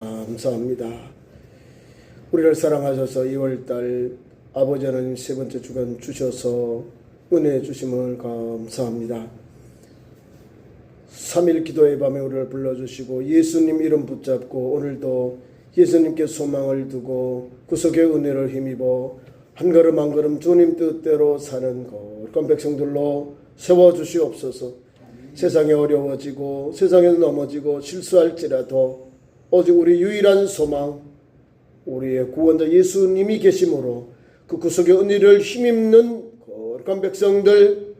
감사합니다. 우리를 사랑하셔서 2월달 아버지 하나님 세 번째 주간 주셔서 은혜 주심을 감사합니다. 3일 기도의 밤에 우리를 불러주시고 예수님 이름 붙잡고 오늘도 예수님께 소망을 두고 구속의 은혜를 힘입어 한 걸음 한 걸음 주님 뜻대로 사는 거룩한 백성들로 세워주시옵소서. 세상이 어려워지고 세상에 넘어지고 실수할지라도 오직 우리 유일한 소망, 우리의 구원자 예수님이 계심으로 그 구속의 은혜를 힘입는 거룩한 백성들,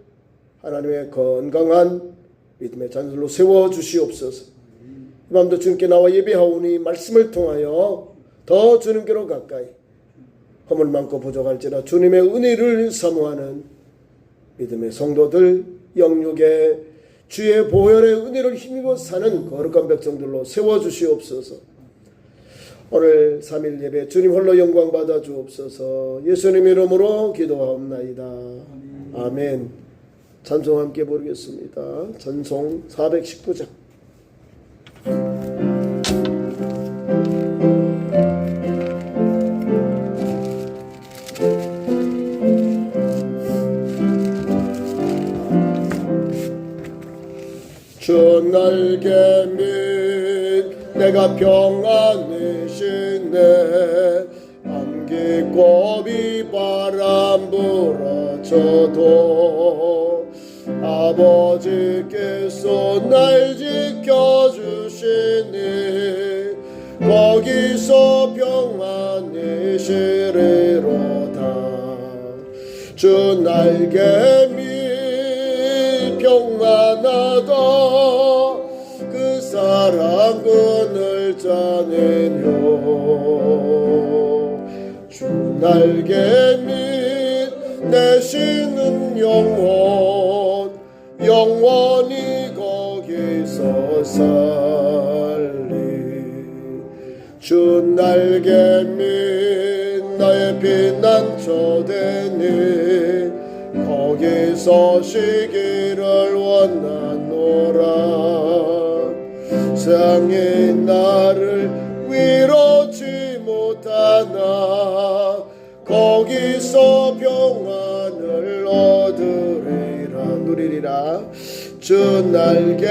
하나님의 건강한 믿음의 자녀들로 세워주시옵소서. 이 밤도 주님께 나와 예배하오니 말씀을 통하여 더 주님께로 가까이 허물 많고 부족할지라 주님의 은혜를 사모하는 믿음의 성도들, 영육의 주의 보혈의 은혜를 힘입어 사는 거룩한 백성들로 세워주시옵소서. 오늘 3일 예배 주님 홀로 영광 받아 주옵소서. 예수님 이름으로 기도하옵나이다. 아멘. 찬송 함께 부르겠습니다. 찬송 419장. 주 날개 밑 내가 평안이시네. 안개고 비바람 불어쳐도 아버지께서 날 지켜주시니 거기서 평안이시리로다. 주 날개 밑 평안하다. 그 사랑 그늘 자네요. 주 날개 밑 내쉬는 영혼 영원히 거기서 살리. 주 날개 밑 나의 피난처 되니 거기서 쉬기를 원하노라. 세상이 나를 위로치 못하나 거기서 평안을 얻으리라. 누리리라. 주 날개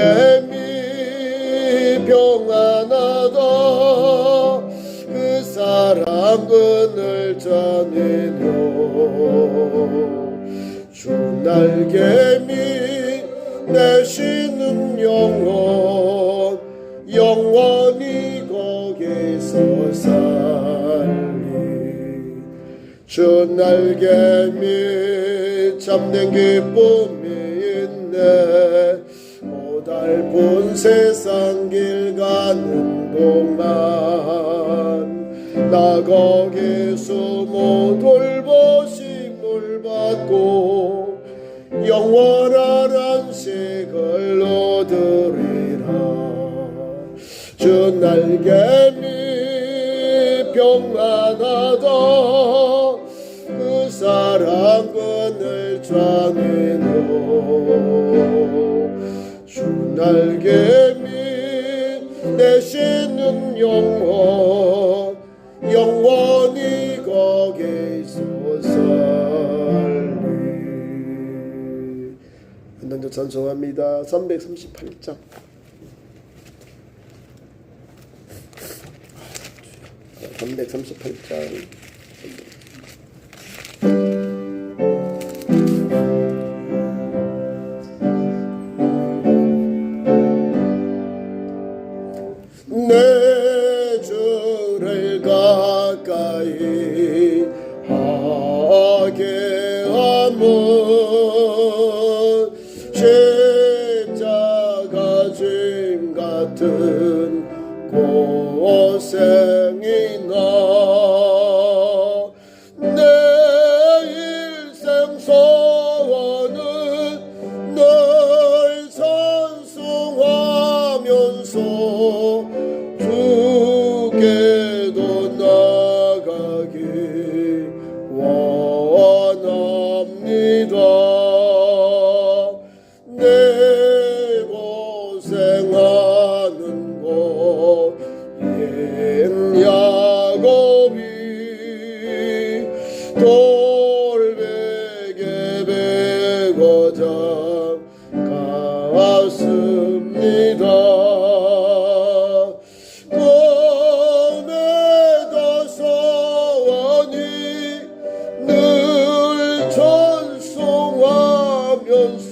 밑 평안하다. 그 사랑 그늘 자네요. 주 날개 밑 내쉬는 영혼 영원히 거기서 살리. 주 날개 밑 참된 기쁨이 있네. 고달픈 세상 길 가는 동안 나 거기 숨어 돌보심을 받고 영원한 안식을 얻으리라. 주 날개 밑 평안하다. 그 사랑 그늘 자네요. 주 날개 밑 내쉬는 영혼 영원히 거기서 살리. 한단도 찬송합니다. 338장. 내 주를 가까이 하게 하면 십자가 짐 같은 고생이나 내 일생 소원은 늘 찬송하면서 주께도 나가기 원합니다. 내 고생하는 곳 야곱이 돌베개 베고자 갔습니다. 꿈에도 소원이 늘 찬송하면서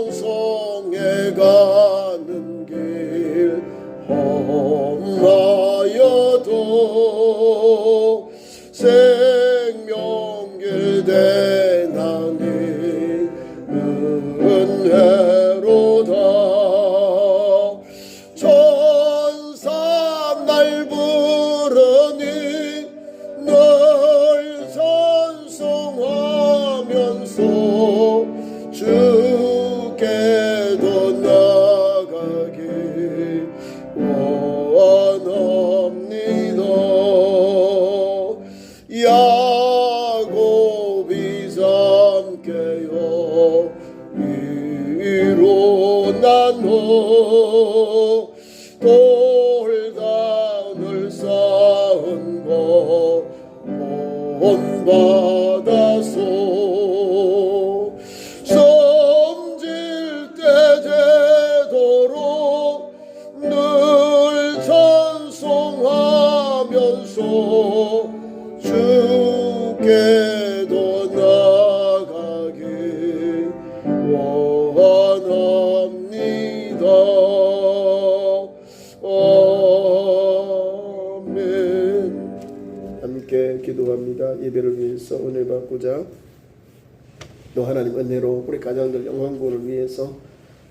전성에 가는 길 험하여도 생명길 대나니 은혜로다. 천사 날 부르니 널 찬송하면서 주께도 나가길 원합니다. 야곱이 삼켜요 일어나노 돌단을 쌓은 것 본받아서 섬질 때 되도록 늘 찬송하면서 주께도 나가길 원합니다. 아멘. 함께 기도합니다. 예배를 위해서 은혜 받고자 또 하나님 은혜로 우리 가정들 영광구를 위해서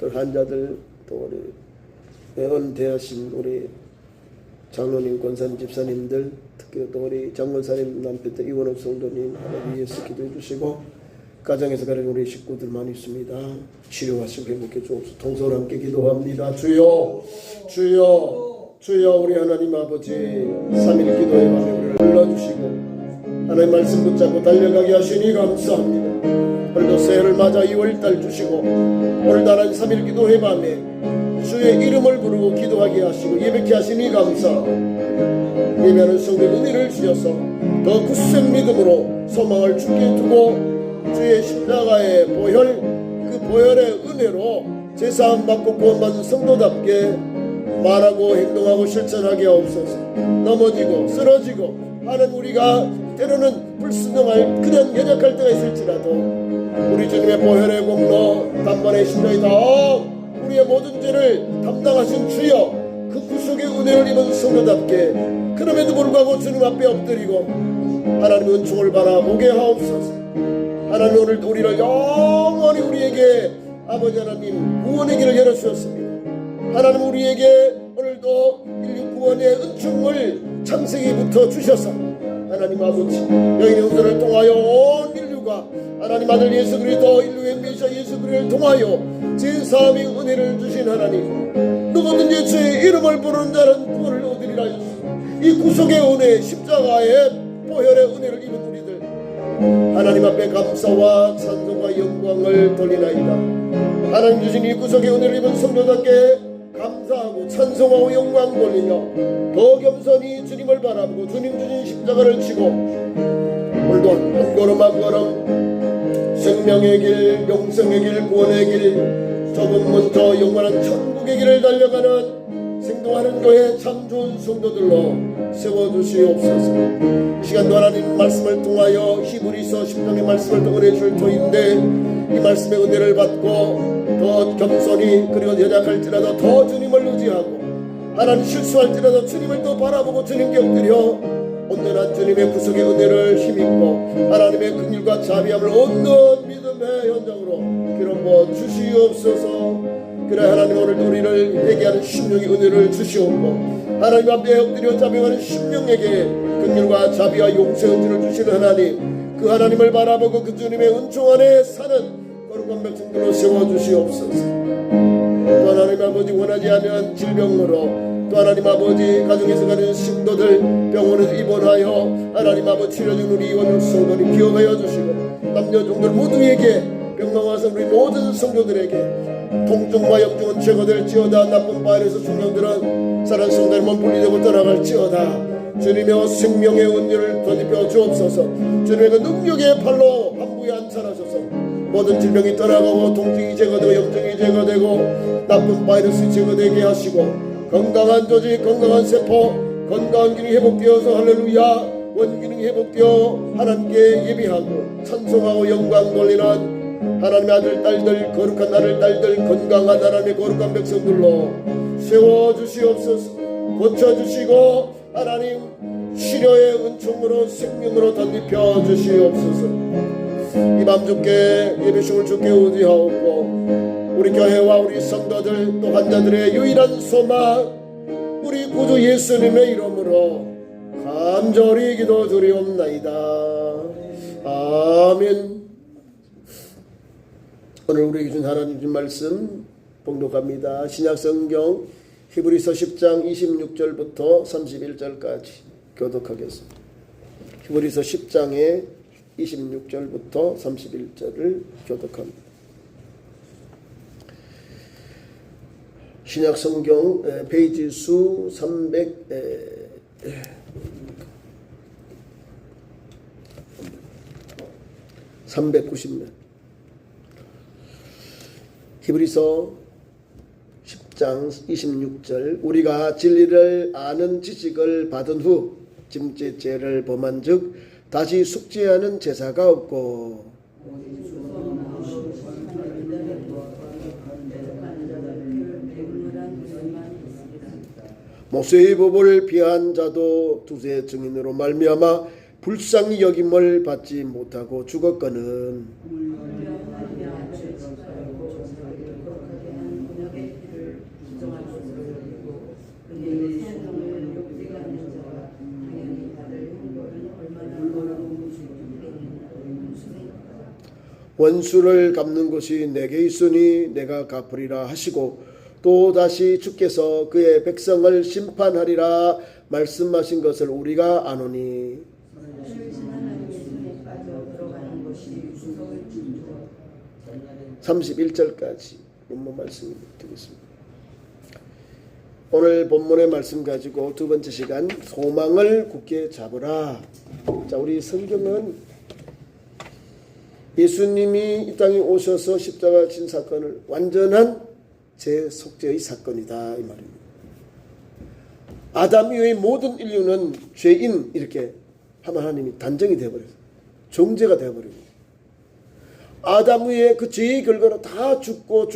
또 환자들 또 우리 은퇴하신 우리 장로님, 권사님, 집사님들 특히 또 우리 장권사님 남편 이원옥 성도님 하나님 위해서 기도해 주시고 가정에서 가는 우리 식구들 많이 있습니다. 치료하시고 행복해 주옵소서. 통솔 함께 기도합니다. 주여 주여 주여 우리 하나님 아버지 3일 기도의 밤에 우리를 불러주시고 하나님 말씀 붙잡고 달려가게 하시니 감사합니다. 오늘도 새해를 맞아 2월달 주시고 오늘도 하나님 3일 기도의 밤에 주의 이름을 부르고 기도하게 하시고 예배케 하시니 감사하고 예배하는 성도의 은혜를 주셔서 더 굳센 믿음으로 소망을 주께 두고 주의 십자가의 보혈 그 보혈의 은혜로 제사함 받고 구원받은 성도답게 말하고 행동하고 실천하게 하옵소서. 넘어지고 쓰러지고 하는 우리가 때로는 불순종할 그냥 연약할 때가 있을지라도 우리 주님의 보혈의 공로 단번에 십자가에 다 우리의 모든 죄를 담당하신 주여 그 구속의 은혜를 입은 성도답게 그럼에도 불구하고 주님 앞에 엎드리고 하나님의 은총을 바라보게 하옵소서. 하나님 오늘도 우리를 영원히 우리에게 아버지 하나님 구원의 길을 열어주셨습니다. 하나님 우리에게 오늘도 인류 구원의 은총을 창세기부터 주셔서 하나님 아버지 여인의 후손을 통하여 온 인류가 하나님 아들 예수 그리스도 인류의 메시아 예수 그리스도를 통하여 제3의 은혜를 주신 하나님 누구든지 주의 이름을 부르는 자는 구원을 얻으리라 하셨습니다. 이 구속의 은혜 십자가의 보혈의 은혜를 입은 우리들 하나님 앞에 감사와 찬송과 영광을 돌리나이다. 하나님 주신 이 구속의 은혜를 입은 성도답게 감사하고 찬송하고 영광 돌리며 더 겸손히 주님을 바라보고 주님 주신 십자가를 치고 오늘도 한 걸음 한 걸음 생명의 길, 영생의 길, 구원의 길, 좁은 문 저 영원한 천국의 길을 달려가는 생동하는 교회 참 좋은 성도들로 세워주시옵소서. 이 시간도 하나님 말씀을 통하여 히브리서 10장의 말씀을 통해 줄 터인데 이 말씀의 은혜를 받고 더 겸손히 그리고 연약할지라도 더 주님을 의지하고 하나님 실수할지라도 주님을 더 바라보고 주님께 엎드려 온전한 주님의 구속의 은혜를 힘입고 하나님의 긍휼과 자비함을 얻는 믿음의 현장으로 기름부어 주시옵소서. 그래 하나님 오늘도 우리를 회개하는 심령의 은혜를 주시옵고 하나님 앞에 엎드려 자비하는 심령에게 긍휼과 자비와 용서의 은혜를 주시는 하나님 그 하나님을 바라보고 그 주님의 은총 안에 사는 거룩한 백성들로 세워주시옵소서. 또 하나님 아버지 원하지 않은 질병으로 또 하나님 아버지 가정에서 가는 신도들 병원에 입원하여 하나님 아버지 치료중 우리 이원 성도님 기억하여 주시고 남녀 종들 모두에게 병망하사 우리 모든 성도들에게 통증과 염증은 제거될지어다. 나쁜 바이러스 중병들은 사랑 성도의 몸 분리되고 떠나갈지어다. 주님의 생명의 은혜를 덧입혀 주옵소서. 주님의 그 능력의 팔로 함부에 안살하셔서 모든 질병이 떠나가고 통증이 제거되고 염증이 제거되고 나쁜 바이러스 제거되게 하시고 건강한 조직, 건강한 세포, 건강한 기능이 회복되어서 할렐루야 원기능이 회복되어 하나님께 예비하고 찬송하고 영광 돌리는 하나님의 아들 딸들 거룩한 아들 딸들 건강한 하나님의 거룩한 백성들로 세워주시옵소서. 고쳐주시고 하나님 치료의 은총으로 생명으로 덧입혀 주시옵소서. 이 밤 주께 예배심을 주께 의지하옵고 우리 교회와 우리 성도들 또 환자들의 유일한 소망 우리 구주 예수님의 이름으로 간절히 기도드리옵나이다. 아멘. 오늘 우리에게 준 하나님 준 말씀 봉독합니다. 신약성경 히브리서 10장 26절부터 31절까지 교독하겠습니다. 히브리서 10장의 26절부터 31절을 교독합니다. 신약성경 페이지 수 390면 히브리서 10장 26절 우리가 진리를 아는 지식을 받은 후 짐째 죄를 범한 즉 다시 숙제하는 제사가 없고 모세의 법을 피한 자도 두세 증인으로 말미암아 불쌍히 여김을 받지 못하고 죽었거늘 원수를 갚는 것이 내게 있으니 내가 갚으리라 하시고 또 다시 주께서 그의 백성을 심판하리라 말씀하신 것을 우리가 아노니 31절까지 본문 말씀 드리겠습니다. 오늘 본문의 말씀 가지고 두 번째 시간 소망을 굳게 잡으라. 자, 우리 성경은 예수님이 이 땅에 오셔서 십자가 진 사건을 완전한 재속죄의 사건이다 이 말입니다. 아담 이후의 모든 인류는 죄인 이렇게 하나님이 단정이 되어버렸어요. 정죄가 되어버립니다. 아담 후에 그 죄의 결과로 다 죽고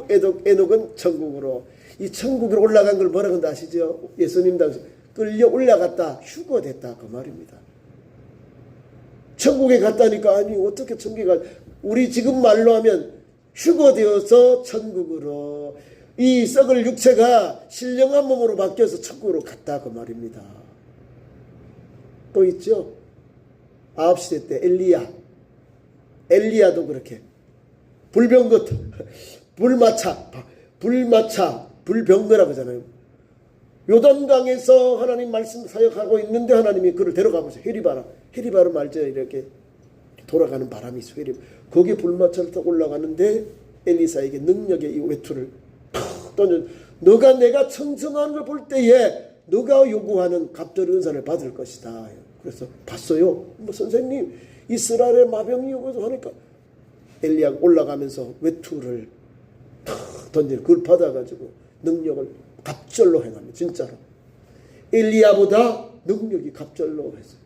에녹은 천국으로 이 천국으로 올라간 걸 뭐라고 한다 아시죠? 예수님 당시 끌려 올라갔다 휴거됐다 그 말입니다. 천국에 갔다니까 아니 어떻게 천국에 가 우리 지금 말로 하면 휴거되어서 천국으로 이 썩을 육체가 신령한 몸으로 바뀌어서 천국으로 갔다 그 말입니다. 또 있죠. 9시대 때 엘리야도 그렇게 불병거 불병거라고 하잖아요. 요단강에서 하나님 말씀 사역하고 있는데 하나님이 그를 데려가고 있어요. 헤리바를 말죠. 이렇게 돌아가는 바람이 있어요. 거기에 불마차를 타고 올라가는데 엘리사에게 능력의 이 외투를 탁 던져 너가 내가 청청한 걸 볼 때에 너가 요구하는 갑절의 은사를 받을 것이다. 그래서 봤어요. 뭐 선생님 이스라엘의 마병이 오고서 하니까 엘리야가 올라가면서 외투를 탁 던지는 그걸 받아가지고 능력을 갑절로 행합니다. 진짜로 엘리야보다 능력이 갑절로 했어요.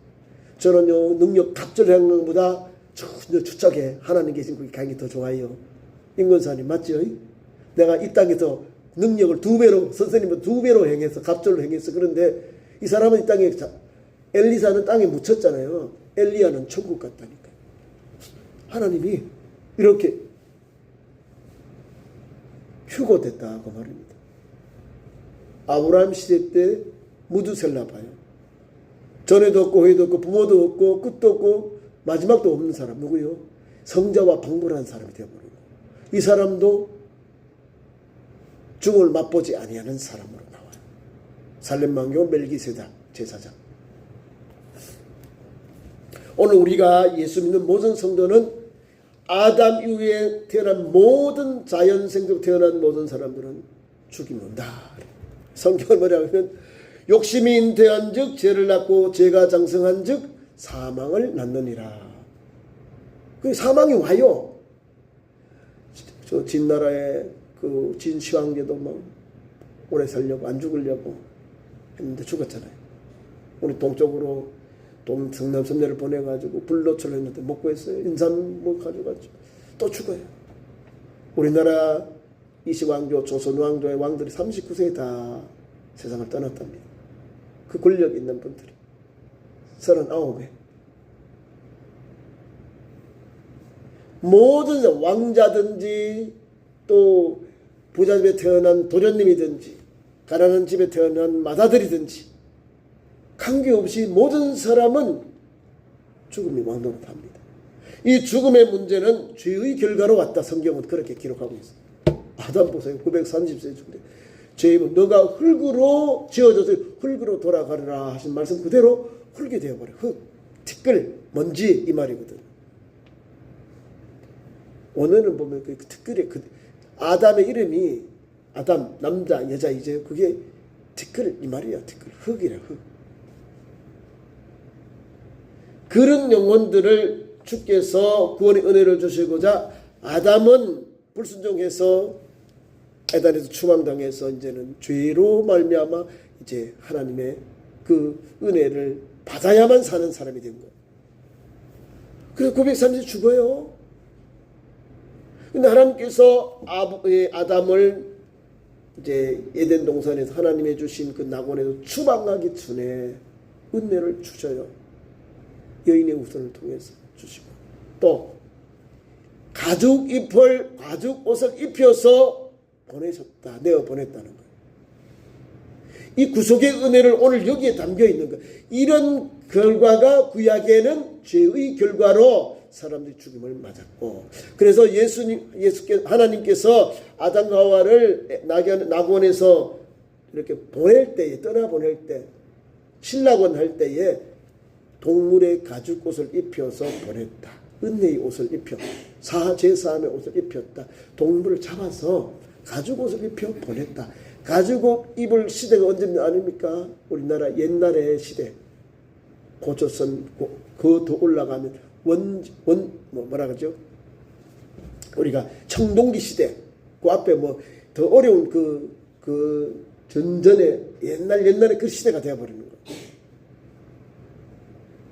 저는요 능력 갑절 행하는 것보다 전혀 주착해 하나님 계신 그게 가행이 더 좋아요. 인권사님 맞죠? 내가 이 땅에서 능력을 2배로 선생님은 2배로 행해서 갑절로 행해서 그런데 이 사람은 이 땅에 엘리사는 땅에 묻혔잖아요. 엘리야는 천국 갔다니까요. 하나님이 이렇게 휴거됐다고 말입니다. 아브라함 시대 때 무두셀라 봐요. 전에도 없고 후에도 없고 부모도 없고 끝도 없고 마지막도 없는 사람 누구요? 성자와 방불한 사람이 되어버리고 이 사람도 죽음을 맛보지 아니하는 사람으로 나와요. 살렘만교 멜기세덱 제사장. 오늘 우리가 예수 믿는 모든 성도는 아담 이후에 태어난 모든 자연생적 태어난 모든 사람들은 죽임을 온다. 성경을 뭐라고 하면 욕심이 잉태한즉 죄를 낳고 죄가 장성한즉 사망을 낳느니라. 그 사망이 와요. 저 진나라의 그 진시황제도 막 오래 살려고 안 죽으려고 했는데 죽었잖아요. 우리 동쪽으로 성남섬녀를 보내가지고 불로초를 했는데 못 구했어요. 인삼 뭐 가져가지고 또 죽어요. 우리나라 이시왕조, 조선왕조의 왕들이 39세에 다 세상을 떠났답니다. 그 권력 있는 분들이 39에 모든 왕자든지 또 부자집에 태어난 도련님이든지 가난한 집에 태어난 마다들이든지 관계없이 모든 사람은 죽음이 왕노릇합니다. 이 죽음의 문제는 죄의 결과로 왔다. 성경은 그렇게 기록하고 있습니다. 아담 보세요. 930세 죽는데 죄임은 너가 흙으로 지어져서 흙으로 돌아가리라 하신 말씀 그대로 흙이 되어버려. 흙, 티끌, 먼지 이 말이거든. 오늘은 보면 그 티끌의 아담의 이름이 아담 남자 여자 이제 그게 티끌 이 말이야. 티끌 흙이래 흙. 그런 영혼들을 주께서 구원의 은혜를 주시고자 아담은 불순종해서 에덴에서 추방당해서 이제는 죄로 말미암아 이제 하나님의 그 은혜를 받아야만 사는 사람이 된 거예요. 그래서 930 죽어요. 근데 하나님께서 아담을 이제 에덴 동산에서 하나님이 주신 그 낙원에서 추방하기 전에 은혜를 주셔요. 여인의 후손을 통해서 주시고 또 가죽 옷을 입혀서 보내셨다. 내어 보냈다는 거예요. 이 구속의 은혜를 오늘 여기에 담겨 있는 거예요. 이런 결과가 구약에는 죄의 결과로 사람들이 죽임을 맞았고 그래서 하나님께서 아담과 하와를 낙원에서 이렇게 보낼 때에 떠나보낼 때 신락원 할 때에 동물의 가죽 옷을 입혀서 보냈다. 은혜의 옷을 입혀 제사함의 옷을 입혔다. 동물을 잡아서 가죽 옷을 입혀 보냈다. 가죽 옷 입을 시대가 언제입니까? 아닙니까? 우리나라 옛날의 시대 고조선 그 더 올라가면 뭐라 그러죠? 우리가 청동기 시대 그 앞에 뭐 더 어려운 그 전전에 옛날에 그 시대가 되어버리는 거예요.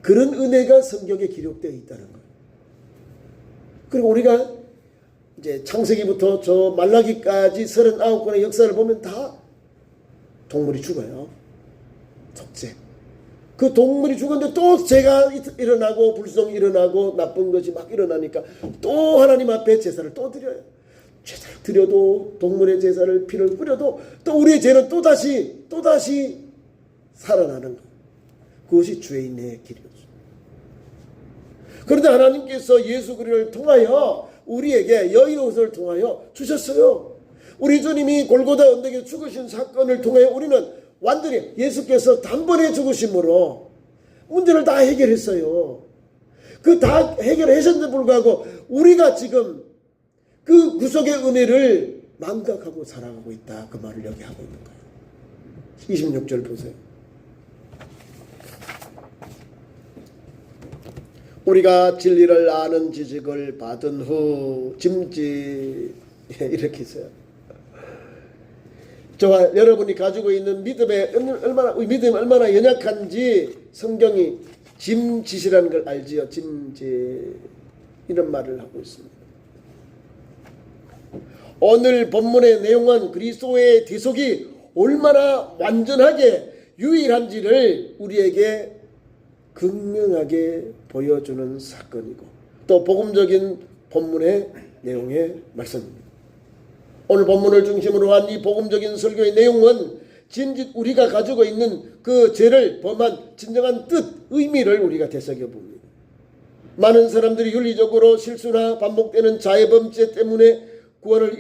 그런 은혜가 성경에 기록되어 있다는 거예요. 그리고 우리가 이제 창세기부터 저 말라기까지 39권의 역사를 보면 다 동물이 죽어요. 속죄. 그 동물이 죽었는데 또 죄가 일어나고 불성이 일어나고 나쁜 것이 막 일어나니까 또 하나님 앞에 제사를 또 드려요. 제사를 드려도 동물의 제사를 피를 뿌려도 또 우리의 죄는 또다시 살아나는 거예요. 그것이 죄인의 길이었죠. 그런데 하나님께서 예수 그리스도를 통하여 우리에게 여인의 옷을 통하여 주셨어요. 우리 주님이 골고다 언덕에 죽으신 사건을 통해 우리는 완전히 예수께서 단번에 죽으심으로 문제를 다 해결했어요. 그 다 해결하셨는데 불구하고 우리가 지금 그 구속의 은혜를 망각하고 살아가고 있다. 그 말을 여기 하고 있는 거예요. 26절 보세요. 우리가 진리를 아는 지식을 받은 후 짐짓 이렇게 있어요. 저와 여러분이 가지고 있는 믿음이 얼마나 연약한지 성경이 짐짓이라는 걸 알지요. 짐짓 이런 말을 하고 있습니다. 오늘 본문의 내용은 그리스도의 대속이 얼마나 완전하게 유일한지를 우리에게 극명하게 보여주는 사건이고 또 복음적인 본문의 내용의 말씀입니다. 오늘 본문을 중심으로 한 이 복음적인 설교의 내용은 진짓 우리가 가지고 있는 그 죄를 범한 진정한 뜻, 의미를 우리가 되새겨봅니다. 많은 사람들이 윤리적으로 실수나 반복되는 자해범죄 때문에 구원을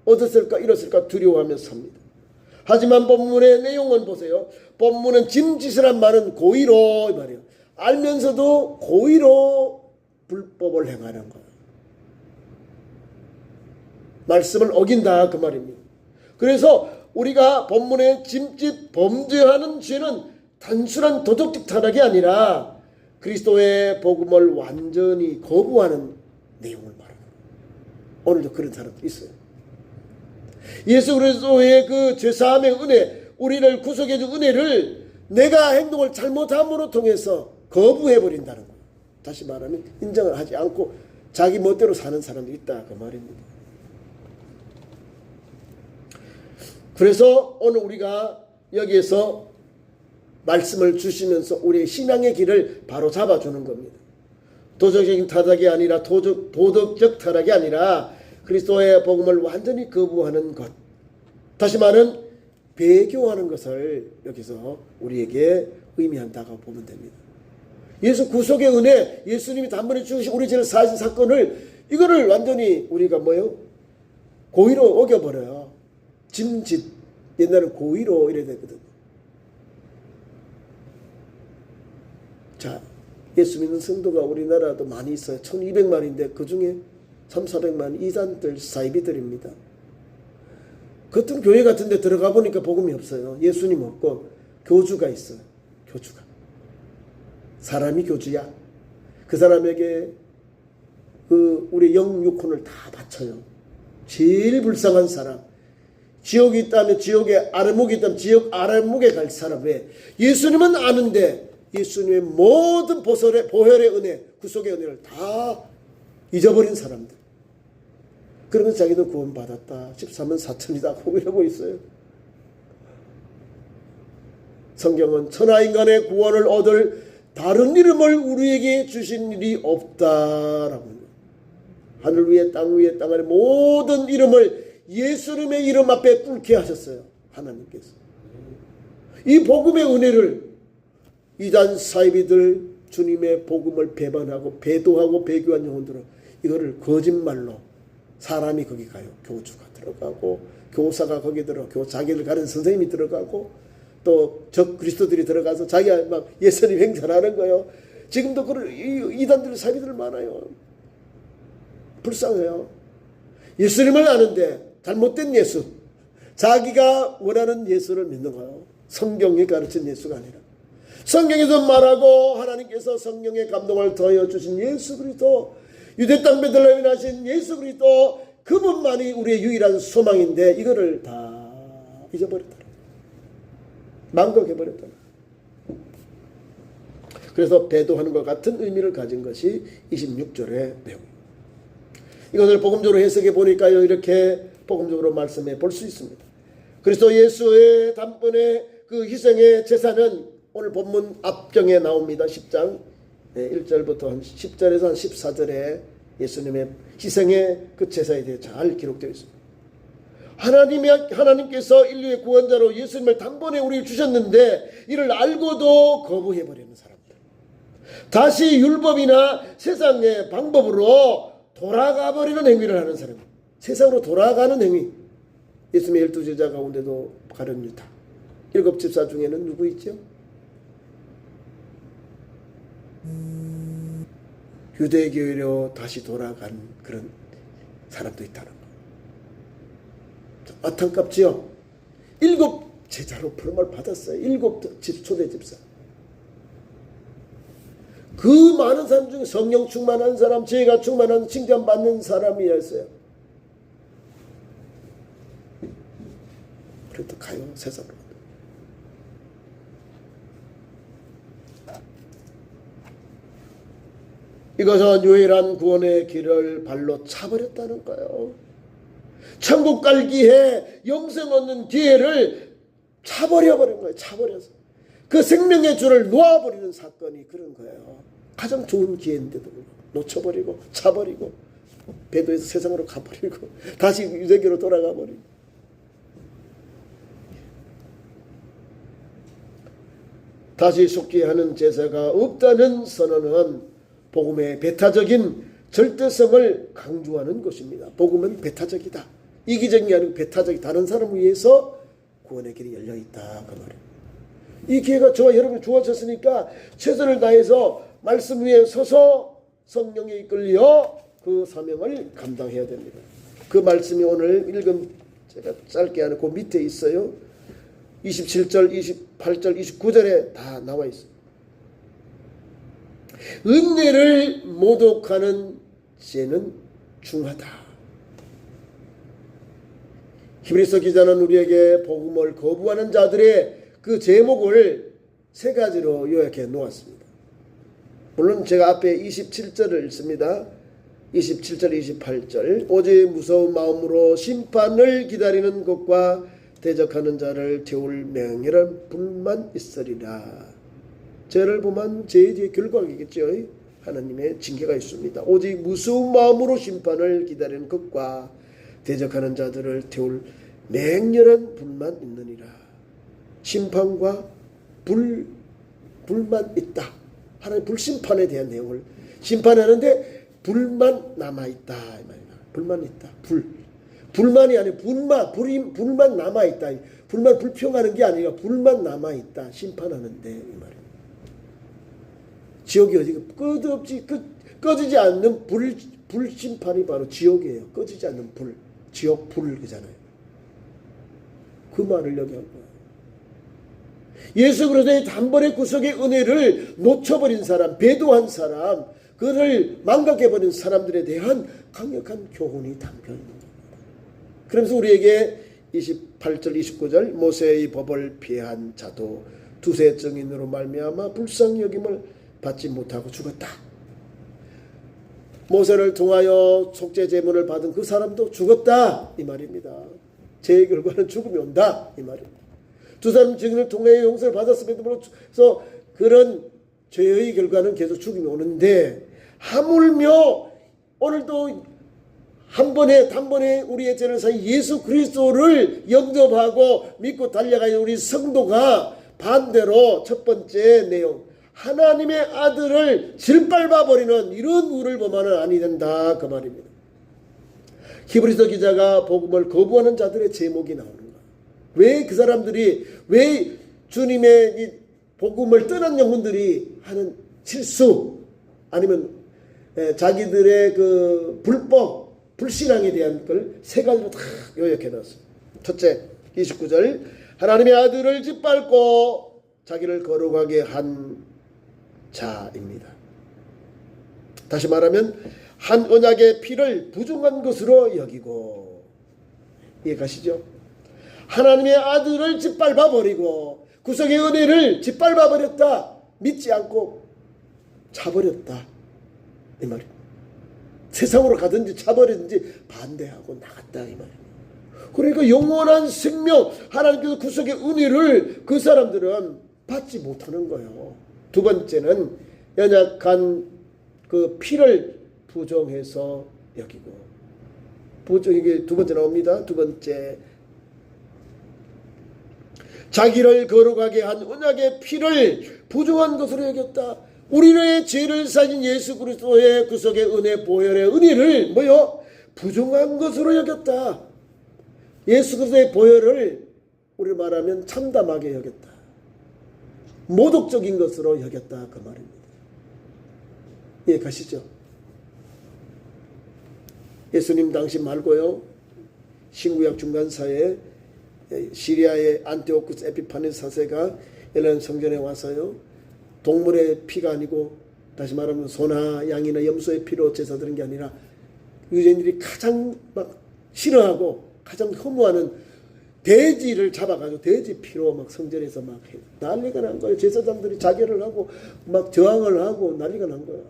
얻었을까 두려워하며 삽니다. 하지만 본문의 내용은 보세요. 본문은 짐짓이란 말은 고의로 이 말이에요. 알면서도 고의로 불법을 행하는 거예요. 말씀을 어긴다 그 말입니다. 그래서 우리가 본문의 짐짓 범죄하는 죄는 단순한 도덕적 타락이 아니라 그리스도의 복음을 완전히 거부하는 내용을 말합니다. 오늘도 그런 사람들이 있어요. 예수 그리스도의 그 죄사함의 은혜, 우리를 구속해준 은혜를 내가 행동을 잘못함으로 통해서 거부해버린다는 거예요. 다시 말하면 인정을 하지 않고 자기 멋대로 사는 사람도 있다 그 말입니다. 그래서 오늘 우리가 여기에서 말씀을 주시면서 우리의 신앙의 길을 바로 잡아주는 겁니다. 도덕적인 타락이 아니라 도덕적 타락이 아니라 그리스도의 복음을 완전히 거부하는 것. 다시 말하면 배교하는 것을 여기서 우리에게 의미한다고 보면 됩니다. 예수 구속의 은혜, 예수님이 단번에 죽으신 우리 죄를 사하신 사건을 이거를 완전히 우리가 뭐요? 고의로 어겨버려요. 짐짓, 옛날에 고의로 이래야 되거든. 자, 예수 믿는 성도가 우리나라도 많이 있어요. 1200만인데 그 중에 3,400만 이단들, 사이비들입니다. 같은 교회 같은 데 들어가 보니까 복음이 없어요. 예수님 없고 교주가 있어요. 교주가. 사람이 교주야. 그 사람에게 우리 영육혼을 다 바쳐요. 제일 불쌍한 사람. 지옥이 있다면 지옥에 아래목이 있다면 지옥 아래목에 갈 사람. 왜? 예수님은 아는데 예수님의 모든 보혈의 은혜, 구속의 은혜를 다 잊어버린 사람들. 그러면 자기도 구원받았다. 13은 4천이다. 이러고 있어요. 성경은 천하인간의 구원을 얻을 다른 이름을 우리에게 주신 일이 없다라고. 하늘 위에 땅 위에 땅 아래 모든 이름을 예수님의 이름 앞에 꿇게 하셨어요. 하나님께서. 이 복음의 은혜를 이단 사이비들 주님의 복음을 배반하고 배도하고 배교한 영혼들은 이거를 거짓말로 사람이 거기 가요. 교주가 들어가고 교사가 거기 들어가고 자기를 가르치는 선생님이 들어가고 또 적 그리스도들이 들어가서 자기가 막 예수님 행사하는 거예요. 지금도 그런 이단들 사이비들 많아요. 불쌍해요. 예수님을 아는데 잘못된 예수, 자기가 원하는 예수를 믿는 거예요. 성경이 가르친 예수가 아니라. 성경에서 말하고 하나님께서 성령의 감동을 더하여 주신 예수 그리스도, 유대 땅 베들레헴에 나신 예수 그리스도, 그분만이 우리의 유일한 소망인데 이거를 다 잊어버렸다. 망각해버렸다. 그래서 배도하는 것 같은 의미를 가진 것이 26절의 내용입니다. 이것을 복음적으로 해석해 보니까요, 이렇게 복음적으로 말씀해 볼 수 있습니다. 그리스도 예수의 단번에 그 희생의 제사는 오늘 본문 앞경에 나옵니다. 10장 1절부터 한 10절에서 한 14절에 예수님의 희생의 그 제사에 대해 잘 기록되어 있습니다. 하나님께서 인류의 구원자로 예수님을 단번에 우리를 주셨는데 이를 알고도 거부해버리는 사람들. 다시 율법이나 세상의 방법으로 돌아가 버리는 행위를 하는 사람. 세상으로 돌아가는 행위. 예수님의 12제자 가운데도 가룟 유다. 7 집사 중에는 누구 있죠? 유대교회로 다시 돌아간 그런 사람도 있다는 거. 안타깝지요? 7 제자로 부름을 받았어요. 7 초대 집사. 그 많은 사람 중에 성령 충만한 사람, 지혜가 충만한 칭찬받는 사람이었어요. 그래도 가요, 세상으로. 이것은 유일한 구원의 길을 발로 차버렸다는 거예요. 천국 갈 기회, 영생 얻는 기회를 차버려버린 거예요. 차버려서. 그 생명의 줄을 놓아버리는 사건이 그런 거예요. 가장 좋은 기회인데도 놓쳐버리고 차버리고 배도에서 세상으로 가버리고 다시 유대교로 돌아가 버리고. 다시 속죄하는 제사가 없다는 선언은 복음의 배타적인 절대성을 강조하는 것입니다. 복음은 배타적이다. 이기적이 아니고 배타적이, 다른 사람을 위해서 구원의 길이 열려 있다 그 말이에요. 이 기회가 저와 여러분이 주어졌으니까 최선을 다해서 말씀 위에 서서 성령에 이끌려 그 사명을 감당해야 됩니다. 그 말씀이 오늘 읽은 제가 짧게 하는 그 밑에 있어요. 27절, 28절, 29절에 다 나와 있어요. 은혜를 모독하는 죄는 중하다. 히브리서 기자는 우리에게 복음을 거부하는 자들의 그 제목을 세 가지로 요약해 놓았습니다. 물론 제가 앞에 27절을 읽습니다. 27절, 28절. 오직 무서운 마음으로 심판을 기다리는 것과 대적하는 자를 태울 맹렬한 불만 있으리라. 죄를 범한 죄의 결과이겠죠. 하나님의 징계가 있습니다. 오직 무서운 마음으로 심판을 기다리는 것과 대적하는 자들을 태울 맹렬한 불만 있느니라. 심판과 불만 있다. 하나님 불심판에 대한 내용을 심판하는데 불만 남아있다. 불만 있다. 불만이 아니라 불만 남아있다. 불만 불평하는 게 아니라 불만 남아있다. 심판하는데 이 말이에요. 지옥이 어디가 끝없이 꺼지지 않는 불심판이 바로 지옥이에요. 꺼지지 않는 불, 지옥 불 그잖아요. 그 말을 여기 한 거예요. 예수 그리스도의 단번에 구속의 은혜를 놓쳐버린 사람, 배도한 사람, 그를 망각해버린 사람들에 대한 강력한 교훈이 담겨 있는 겁니다. 그러면서 우리에게 28절, 29절 모세의 법을 피한 자도 두세 증인으로 말미암아 불쌍히 여김을 받지 못하고 죽었다. 모세를 통하여 속죄 제물을 받은 그 사람도 죽었다 이 말입니다. 죄의 결과는 죽음이 온다 이 말입니다. 두 사람 증인을 통해 용서를 받았음에도 불구하고 그런 죄의 결과는 계속 죽음이 오는데 하물며 오늘도 단번에 우리의 죄를 사해 예수 그리스도를 영접하고 믿고 달려가는 우리 성도가 반대로 첫 번째 내용 하나님의 아들을 짓밟아버리는 이런 우를 범하는 아니 된다 그 말입니다. 히브리서 기자가 복음을 거부하는 자들의 제목이 나오는가. 왜 그 사람들이 왜 주님의 이 복음을 떠난 영혼들이 하는 실수 아니면 자기들의 그 불법 불신앙에 대한 걸 세 가지로 다 요약해 놨어요. 첫째 29절 하나님의 아들을 짓밟고 자기를 거룩하게 한 자입니다. 다시 말하면 한 언약의 피를 부정한 것으로 여기고 이해가시죠? 하나님의 아들을 짓밟아 버리고 구속의 은혜를 짓밟아 버렸다. 믿지 않고 차버렸다 이 말입니다. 세상으로 가든지 차버리든지 반대하고 나갔다 이 말입니다. 그러니까 영원한 생명 하나님께서 구속의 은혜를 그 사람들은 받지 못하는 거예요. 두 번째는 연약한 그 피를 부정해서 여기고 이게 두 번째 나옵니다. 두 번째 자기를 거룩하게 한 언약의 피를 부정한 것으로 여겼다. 우리의 죄를 사신 예수 그리스도의 구속의 은혜 보혈의 은혜를 부정한 것으로 여겼다. 예수 그리스도의 보혈을 우리 말하면 참담하게 여겼다. 모독적인 것으로 여겼다 그 말입니다. 이해가시죠? 예수님 당시 말고요. 신구약 중간사에 시리아의 안티오쿠스 에피파네스 사세가 엘레나 성전에 와서요. 동물의 피가 아니고 다시 말하면 소나 양이나 염소의 피로 제사 드린 게 아니라 유대인들이 가장 막 싫어하고 가장 혐오하는 돼지를 잡아가지고 돼지 피로 막 성전에서 막 난리가 난 거예요. 제사장들이 자결을 하고 막 저항을 하고 난리가 난 거예요.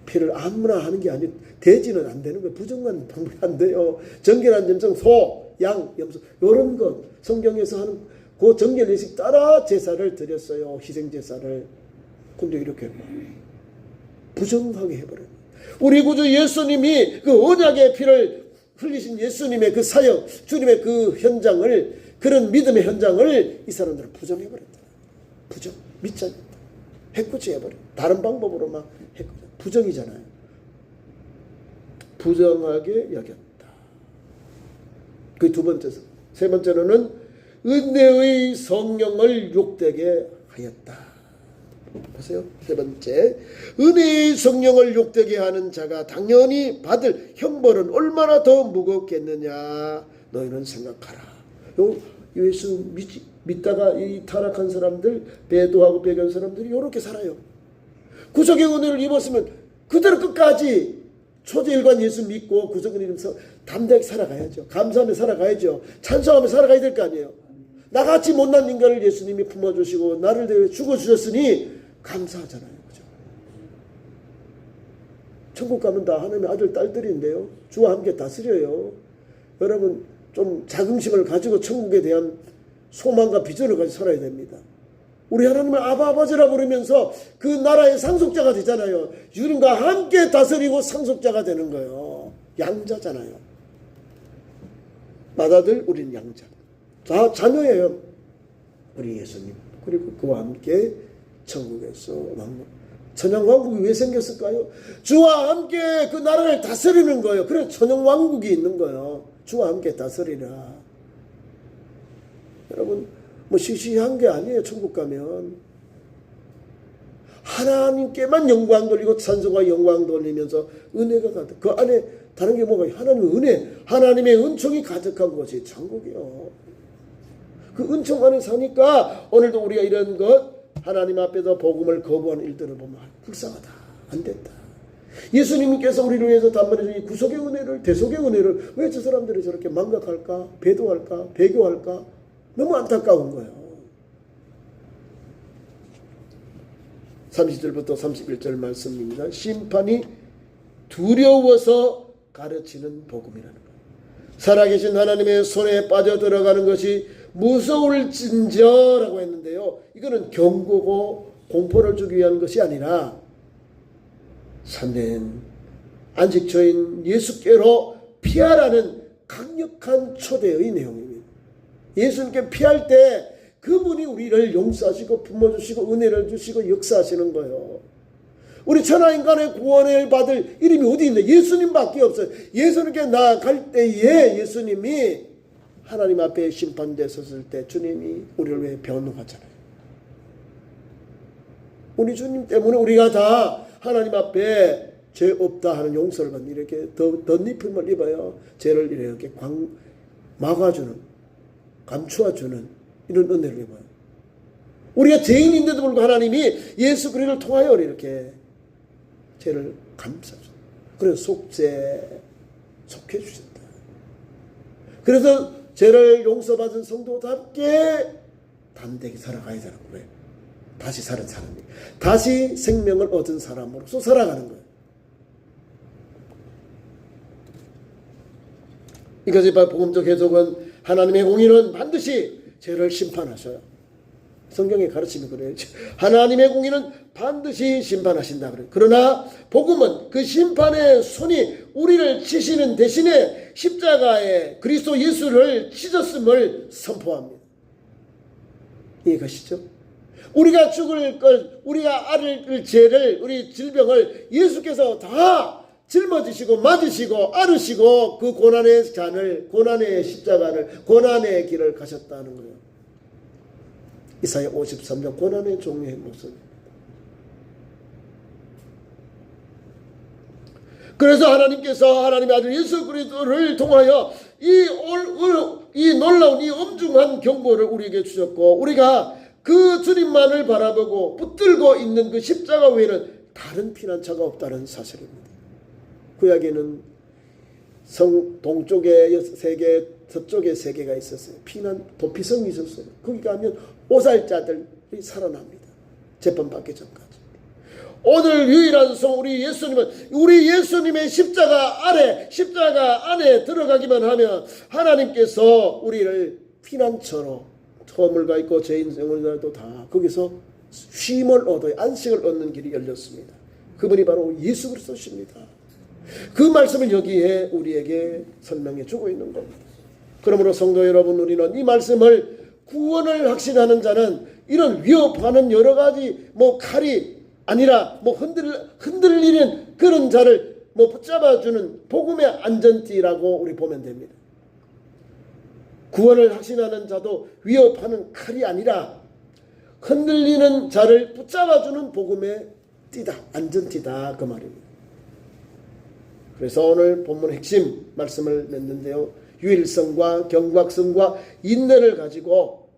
피를 아무나 하는 게 아니고 돼지는 안 되는 거예요. 부정한 방법이 안 돼요. 정결한 점성 소, 양, 염소 이런 것 성경에서 하는 그 정결 예식 따라 제사를 드렸어요. 희생 제사를. 근데 이렇게 부정하게 해버려요. 우리 구주 예수님이 그 언약의 피를 흘리신 예수님의 그 사역, 주님의 그 현장을 그런 믿음의 현장을 이 사람들은 부정해버렸다. 부정, 믿지 않는다. 해코지 해버려. 다른 방법으로 막 해코지. 부정이잖아요. 부정하게 여겼다. 그 두 번째 세 번째로는 은혜의 성령을 욕되게 하였다. 보세요. 세 번째, 은혜의 성령을 욕되게 하는 자가 당연히 받을 형벌은 얼마나 더 무겁겠느냐 너희는 생각하라. 예수 믿다가 이 타락한 사람들, 배도하고 배교한 사람들이 이렇게 살아요. 구속의 은혜를 입었으면 그대로 끝까지 초제일관 예수 믿고 구속의 은혜를 담대하게 살아가야죠. 감사하며 살아가야죠. 찬송하며 살아가야 될 거 아니에요. 나같이 못난 인간을 예수님이 품어주시고 나를 대해 죽어주셨으니 감사하잖아요. 그죠? 천국 가면 다 하나님의 아들 딸들인데요. 주와 함께 다스려요. 여러분 좀 자긍심을 가지고 천국에 대한 소망과 비전을 가지고 살아야 됩니다. 우리 하나님을 아버지라 부르면서 그 나라의 상속자가 되잖아요. 주님과 함께 다스리고 상속자가 되는 거예요. 양자잖아요. 맏아들, 우리는 양자. 다 자녀예요. 우리 예수님. 그리고 그와 함께 천국에서 왕국. 천양왕국이 왜 생겼을까요? 주와 함께 그 나라를 다스리는 거예요. 그래서 천양왕국이 있는 거예요. 주와 함께 다스리라. 여러분 시시한 게 아니에요. 천국 가면 하나님께만 영광 돌리고 찬송과 영광 돌리면서 은혜가 가득. 그 안에 다른 게 뭐가 하나님의 은혜, 하나님의 은총이 가득한 것이 천국이요. 그 은총 안에 사니까 오늘도 우리가 이런 것 하나님 앞에서 복음을 거부하는 일들을 보면 불쌍하다, 안 된다. 예수님께서 우리를 위해서 단번에 이 구속의 은혜를, 대속의 은혜를 왜 저 사람들이 저렇게 망각할까, 배도할까, 배교할까? 너무 안타까운 거예요. 30절부터 31절 말씀입니다. 심판이 두려워서 가르치는 복음이라는 거예요. 살아계신 하나님의 손에 빠져들어가는 것이 무서울진저라고 했는데요. 이거는 경고고 공포를 주기 위한 것이 아니라 참된 안식처인 예수께로 피하라는 강력한 초대의 내용입니다. 예수님께 피할 때 그분이 우리를 용서하시고 품어주시고 은혜를 주시고 역사하시는 거예요. 우리 천하인간의 구원을 받을 이름이 어디 있나? 예수님밖에 없어요. 예수님께 나아갈 때에 예수님이 하나님 앞에 심판대에 섰을 때 주님이 우리를 위해 변호하잖아요. 우리 주님 때문에 우리가 다 하나님 앞에 죄 없다 하는 용서를 받는 이렇게 덧입힘을 입어요. 죄를 이렇게 막아주는, 감추어주는 이런 은혜를 입어요. 우리가 죄인인데도 불구하고 하나님이 예수 그리스도를 통하여 이렇게 죄를 감싸줘. 그래서 속해 주셨다. 그래서 죄를 용서받은 성도답게 담대하게 살아가야 되는 거예요. 다시 사는 사람이. 다시 생명을 얻은 사람으로서 살아가는 거예요. 이것이 바로 복음적 해석은 하나님의 공의는 반드시 죄를 심판하셔요. 성경의 가르침이 그래요. 하나님의 공의는 반드시 심판하신다 그래요. 그러나 복음은 그 심판의 손이 우리를 치시는 대신에 십자가에 그리스도 예수를 찢었음을 선포합니다. 이해가시죠? 우리가 죽을 걸, 우리가 앓을 죄를, 우리 질병을 예수께서 다 짊어지시고 맞으시고 앓으시고 그 고난의 잔을, 고난의 십자가를, 고난의 길을 가셨다는 거예요. 이사야 53장 고난의 종의 모습. 그래서 하나님께서 하나님의 아들 예수 그리스도를 통하여 이 놀라운 이 엄중한 경고를 우리에게 주셨고, 우리가 그 주님만을 바라보고 붙들고 있는 그 십자가 외에는 다른 피난처가 없다는 사실입니다. 구약에는 성 동쪽에 3개, 서쪽에 3개가 있었어요. 도피성이 있었어요. 거기 가면 오살자들이 살아납니다. 재판받기 전까지. 오늘 유일한 성 우리 예수님의 십자가 안에 들어가기만 하면 하나님께서 우리를 피난처로 허물과 있고 죄인 생활도 다 거기서 쉼을 얻어요. 안식을 얻는 길이 열렸습니다. 그분이 바로 예수 그리스도십니다. 그 말씀을 여기에 우리에게 설명해 주고 있는 겁니다. 그러므로 성도 여러분, 우리는 이 말씀을 구원을 확신하는 자는 이런 위협하는 여러 가지 칼이 아니라 흔들리는 그런 자를 붙잡아주는 복음의 안전띠라고 우리 보면 됩니다. 구원을 확신하는 자도 위협하는 칼이 아니라 흔들리는 자를 붙잡아주는 복음의 띠다, 안전띠다, 그 말입니다. 그래서 오늘 본문 핵심 말씀을 맺는데요, 유일성과 경각성과 인내를 가지고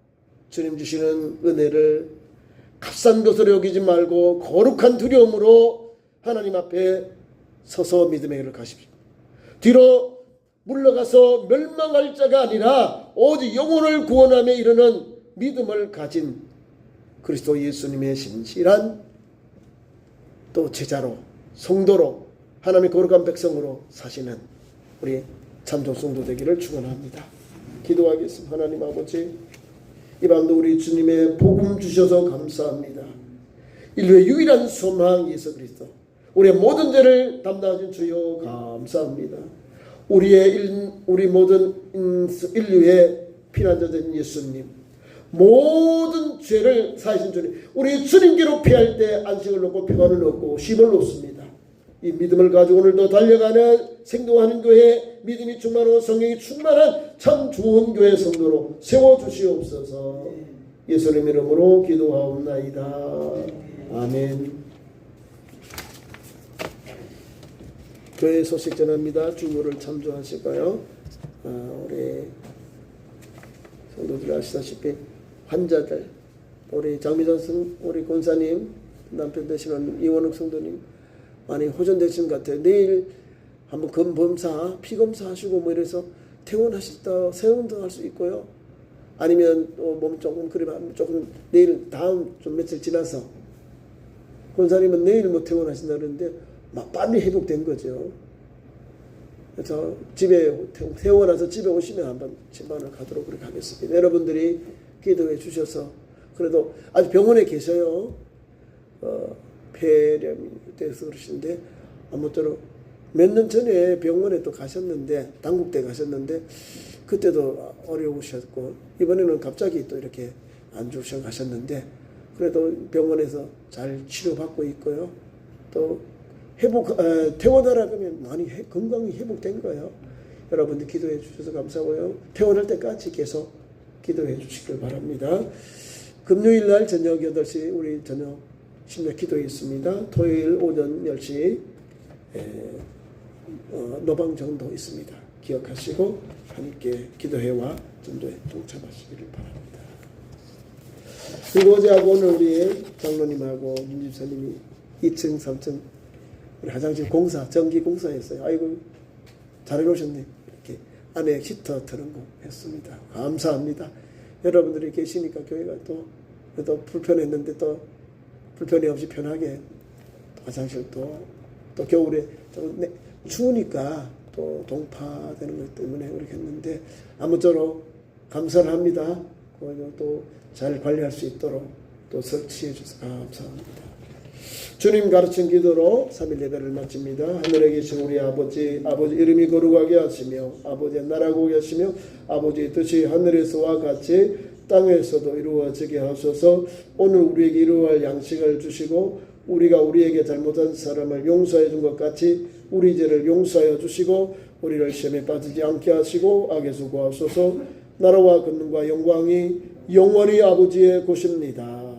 주님 주시는 은혜를 값싼 것으로 여기지 말고 거룩한 두려움으로 하나님 앞에 서서 믿음의 길을 가십시오. 뒤로 물러가서 멸망할 자가 아니라 오직 영혼을 구원함에 이르는 믿음을 가진 그리스도 예수님의 신실한 또 제자로, 성도로, 하나님의 거룩한 백성으로 사시는 우리 참종 성도 되기를 축원합니다. 기도하겠습니다. 하나님 아버지, 이 밤도 우리 주님의 복음 주셔서 감사합니다. 인류의 유일한 소망 예수 그리스도, 우리의 모든 죄를 담당하신 주여 감사합니다. 우리 모든 인류의 피난자된 예수님, 모든 죄를 사하신 주님, 우리 주님께로 피할 때 안식을 얻고 평안을 얻고 쉼을 얻습니다. 이 믿음을 가지고 오늘도 달려가는 생동하는 교회, 믿음이 충만하고 성령이 충만한 참 좋은 교회 성도로 세워주시옵소서. 예수님 이름으로 기도하옵나이다. 아멘. 교회 소식 전합니다. 주보를 참조하실까요? 우리 성도들 아시다시피 환자들, 우리 장미전 우리 권사님, 남편 되시는 이원욱 성도님 많이 호전되신 것 같아요. 내일 한번 검사, 피검사 하시고 뭐 이래서 퇴원하시다 세운도 할 수 있고요. 아니면 또 몸 조금 그러면 조금 내일 다음 좀 며칠 지나서 권사님은 내일 뭐 퇴원하신다 그러는데 막 빨리 회복된 거죠. 그래서 집에 퇴원해서 집에 오시면 한번 진방을 가도록 그렇게 하겠습니다. 여러분들이 기도해 주셔서 그래도 아직 병원에 계셔요. 폐렴이 돼서 그러시는데 아무쪼록 몇 년 전에 병원에 또 가셨는데 당국대 가셨는데 그때도 어려우셨고 이번에는 갑자기 또 이렇게 안 좋으셔 가셨는데 그래도 병원에서 잘 치료받고 있고요. 또 퇴원하라 그러면 많이 건강이 회복된 거예요. 여러분들 기도해 주셔서 감사하고요. 퇴원할 때까지 계속 기도해 주시길 바랍니다. 금요일 날 저녁 8시 우리 저녁 심야 기도에 있습니다. 토요일 오전 10시 노방전도 있습니다. 기억하시고 함께 기도회와 전도에 동참하시기를 바랍니다. 그리고 어제하고 오늘 우리 장로님하고 민집사님이 2층 3층 우리 화장실 공사 전기 공사했어요. 아이고 잘 해놓으셨네. 이렇게 안에 히터 트는 거 했습니다. 감사합니다. 여러분들이 계시니까 교회가 또 불편했는데 또 불편이 없이 편하게 화장실도 또 겨울에 좀 추우니까 또 동파되는 것 때문에 그렇게 했는데 아무쪼록 감사를 합니다. 또 잘 관리할 수 있도록 또 설치해 주셔서 감사합니다. 주님 가르친 기도로 3일 예배를 마칩니다. 하늘에 계신 우리 아버지 이름이 거룩하게 하시며 아버지의 나라가 오게 하시며 아버지의 뜻이 하늘에서와 같이 땅에서도 이루어지게 하소서. 오늘 우리에게 이루어할 양식을 주시고 우리가 우리에게 잘못한 사람을 용서해 준 것 같이 우리 죄를 용서하여 주시고 우리를 시험에 빠지지 않게 하시고 악에서 구하소서. 나라와 권능과 영광이 영원히 아버지의 것입니다.